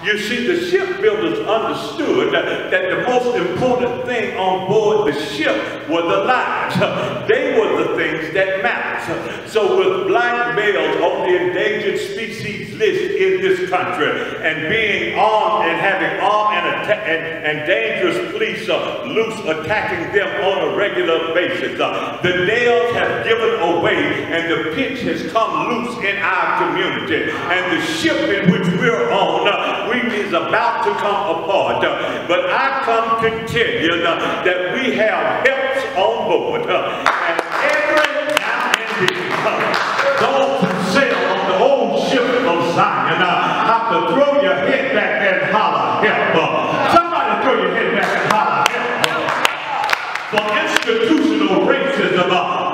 You see, the shipbuilders understood that the most important thing on board the ship were the lives. They were the things that mattered. So with black males on the endangered species list in this country, and being armed and having armed and dangerous police loose attacking them on a regular basis, the nails have given away and the pitch has come loose in our community. And the ship in which we're on is about to come apart. But I come to tell you that we have helps on board. And every now and then, those who sail on the old ship of Zion have to throw your head back and holler, help. Somebody throw your head back and holler, help. For institutional racism,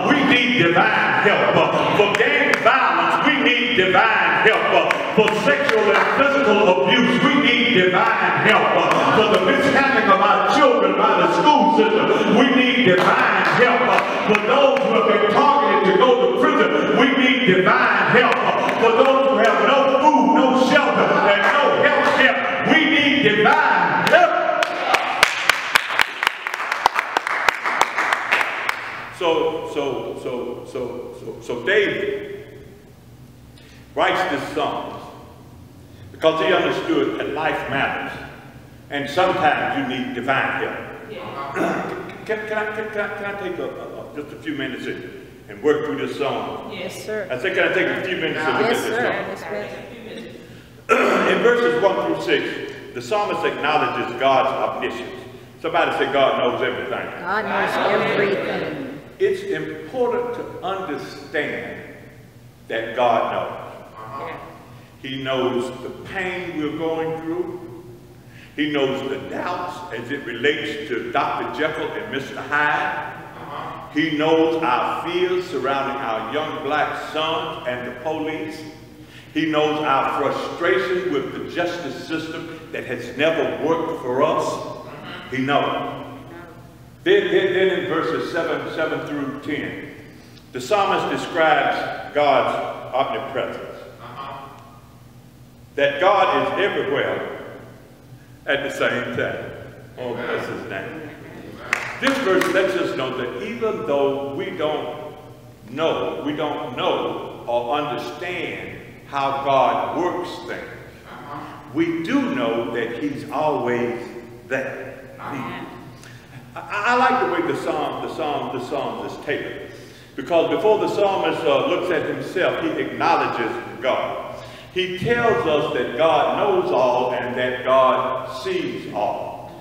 we need divine help. For gang violence, we need divine help. For sexual and physical abuse, we need divine help. For the mishandling of our children by the school system, we need divine help. For those who have been targeted to go to prison, we need divine help. For those who have no food, no shelter, and no health care, we need divine help. So David writes this song because he understood that life matters, and sometimes you need divine help. Yeah. Can I take just a few minutes and work through this song? Yes, sir. I think I take a few minutes to look at this song. Yes, sir. In verses 1 through 6, the psalmist acknowledges God's omniscience. Somebody say God knows everything. God knows everything. It's important to understand that God knows. He knows the pain we're going through. He knows the doubts as it relates to Dr. Jekyll and Mr. Hyde. He knows our fears surrounding our young black sons and the police. He knows our frustration with the justice system that has never worked for us. He knows. Then in verses 7 through 10, the psalmist describes God's omnipresence. That God is everywhere at the same time. Oh, bless his name. This verse lets us know that even though we don't know or understand how God works things, we do know that he's always there. I like the way the psalm is taken, because before the psalmist looks at himself, he acknowledges God. He tells us that God knows all and that God sees all.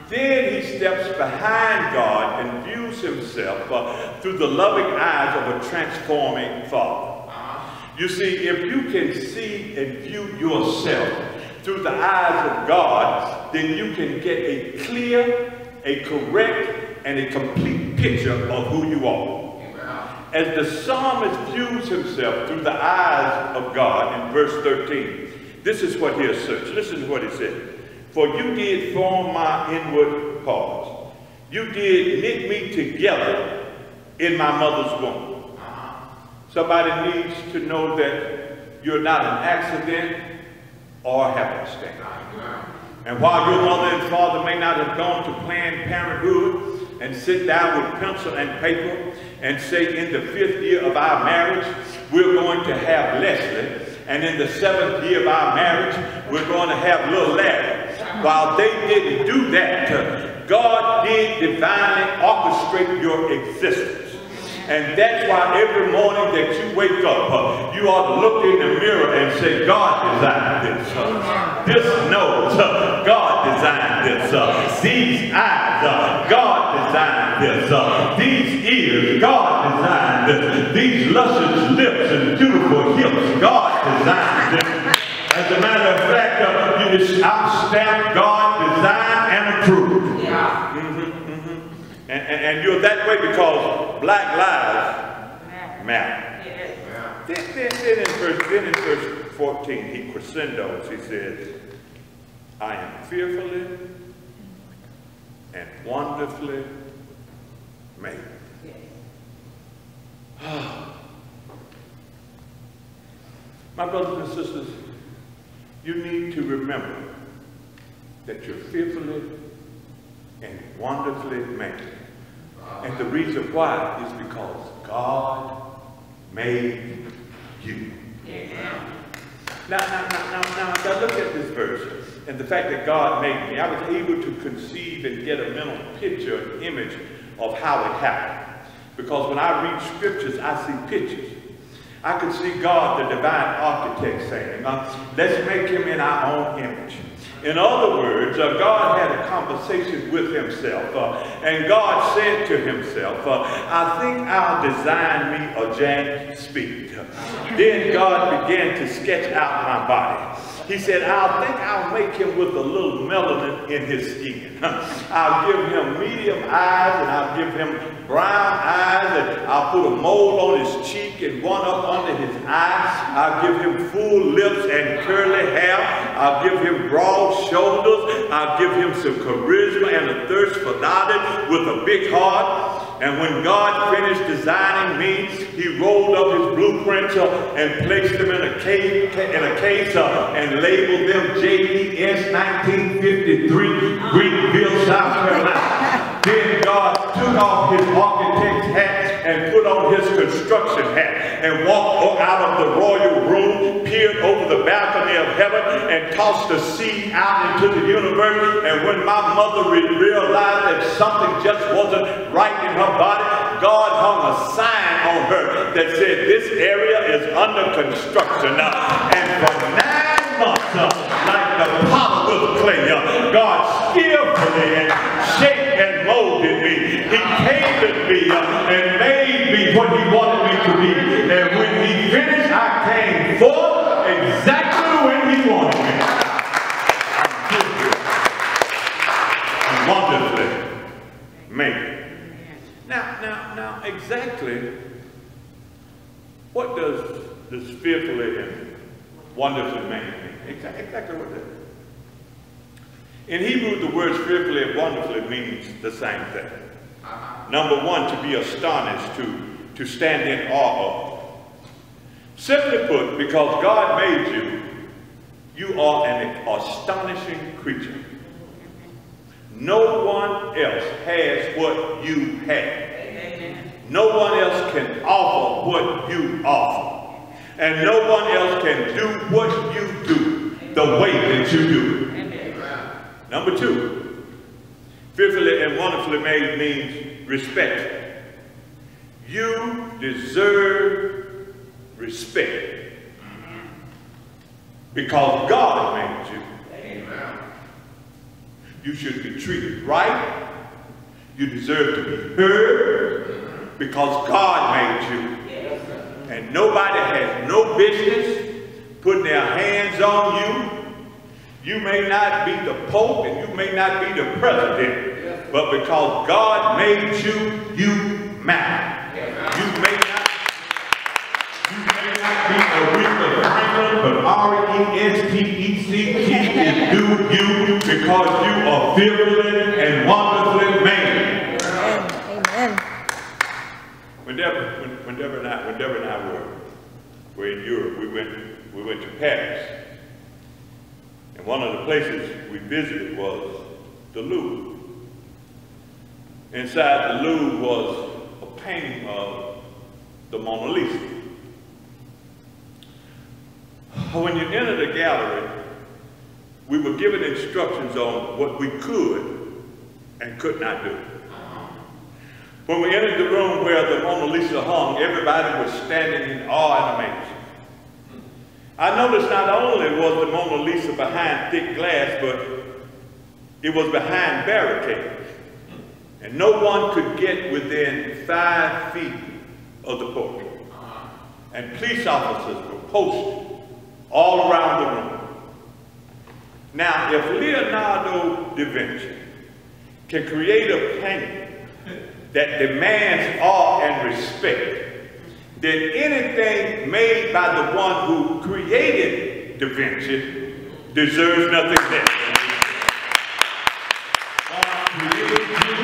Then he steps behind God and views himself through the loving eyes of a transforming Father. You see, if you can see and view yourself through the eyes of God, then you can get a clear, a correct, and a complete picture of who you are. As the psalmist views himself through the eyes of God in verse 13, this is what he asserts. Listen to what he said. For you did form my inward parts. You did knit me together in my mother's womb. Somebody needs to know that you're not an accident or happenstance. And while your mother and father may not have gone to Planned Parenthood and sit down with pencil and paper and say, in the 5th year of our marriage, we're going to have Leslie, and in the 7th year of our marriage, we're going to have little Larry. While they didn't do that, God did divinely orchestrate your existence. And that's why every morning that you wake up, you ought to look in the mirror and say, God designed this. This nose, God designed this. These eyes, God designed this. These ears, God designed this. These luscious lips and beautiful hips, God designed this. As a matter of fact, you just stamp God designed and approved. And you're that way because Black Lives Matter. Then in verse 14, he crescendos. He says, I am fearfully and wonderfully made. My brothers and sisters, you need to remember that you're fearfully and wonderfully made. And the reason why is because God made you. Now, look at this verse and the fact that God made me. I was able to conceive and get a mental picture, an image of how it happened. Because when I read scriptures, I see pictures. I could see God, the divine architect, saying, let's make him in our own image. In other words, God had a conversation with himself, and God said to himself, I think I'll design me a James Speed. Then God began to sketch out my body. He said, I think I'll make him with a little melanin in his skin. I'll give him medium eyes, and I'll give him brown eyes, and I'll put a mole on his cheek and one up under his eye. I'll give him full lips and curly hair. I'll give him broad shoulders. I'll give him some charisma and a thirst for knowledge with a big heart. And when God finished designing me, he rolled up his blueprints and placed them in a case and labeled them JES 1953, Greenville, South Carolina. Then God took off his architect's hat and put on his construction hat and walked out of the royal room, peered over the balcony of heaven, and tossed a seed out into the universe. And when my mother realized that something just wasn't right in her body, God hung a sign on her that said, this area is under construction. And for 9 months, like the potter with clay, God skillfully and shaped and molded me. He tailored me and made me what he wanted me to be. And when he finished, I came forth exactly when he wanted me. I'm wonderfully made. Now, exactly what does this fearfully and wonderfully made mean? Exactly what that is. In Hebrew, the words fearfully and wonderfully means the same thing. Number one, to be astonished, to stand in awe of. Simply put, because God made you, you are an astonishing creature. No one else has what you have. No one else can offer what you offer. And no one else can do what you do the way that you do it. Number two, fearfully and wonderfully made means respect. You deserve respect because God made you. You should be treated right. You deserve to be heard because God made you. And nobody has no business putting their hands on you. You may not be the Pope and you may not be the president, but because God made you, you matter. You may not be Aretha Franklin, but R-E-S-P-E-C-T is do you because you are fearfully and wonderfully made. Amen. When Deborah and I were in Europe, we went to Paris. And one of the places we visited was the Louvre. Inside the Louvre was a painting of the Mona Lisa. When you enter the gallery, we were given instructions on what we could and could not do. When we entered the room where the Mona Lisa hung, everybody was standing in awe and amazement. I noticed not only was the Mona Lisa behind thick glass, but it was behind barricades. And no one could get within 5 feet of the portrait. And police officers were posted all around the room. Now, if Leonardo da Vinci can create a painting that demands awe and respect, then anything made by the one who created Da Vinci deserves nothing less. God created you,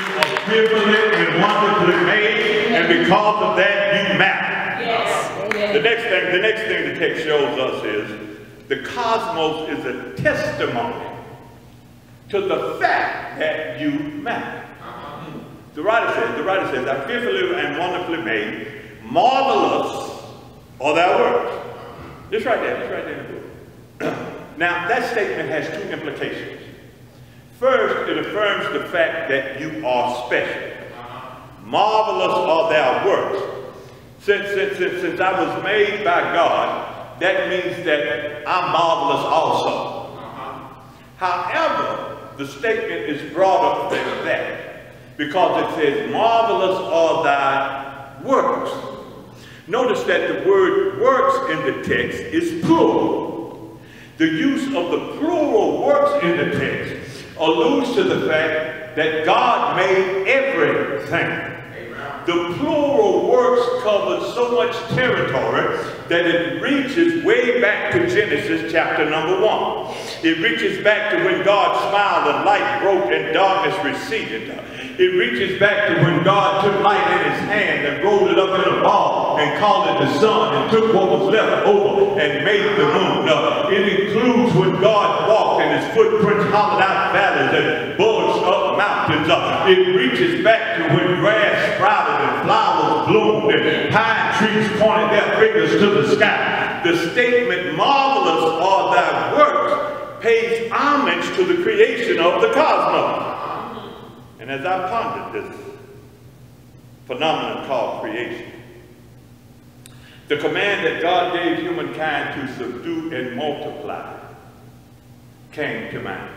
you are fearfully and wonderfully made, and because of that, you matter. Yes. The next thing the text shows us is the cosmos is a testimony to the fact that you matter. The writer says, "I'm fearfully and wonderfully made. Marvelous are thy works." It's right there in the book. Now, that statement has two implications. First, it affirms the fact that you are special. Marvelous are thy works. Since I was made by God, that means that I'm marvelous also. However, the statement is broader than that, because it says, marvelous are thy works. Notice that the word works in the text is plural. The use of the plural works in the text alludes to the fact that God made everything. The plural works covered so much territory that it reaches way back to Genesis chapter number 1. It reaches back to when God smiled and light broke and darkness receded. It reaches back to when God took light in his hand and rolled it up in a ball and called it the sun and took what was left over and made the moon. It includes when God walked and his footprints hollowed out valleys and bulged up mountains. It reaches back to when grass sprouted and flowers bloomed and pine trees pointed their fingers to the sky. The statement, marvelous are thy works, pays homage to the creation of the cosmos. And as I pondered this phenomenon called creation, the command that God gave humankind to subdue and multiply came to mind.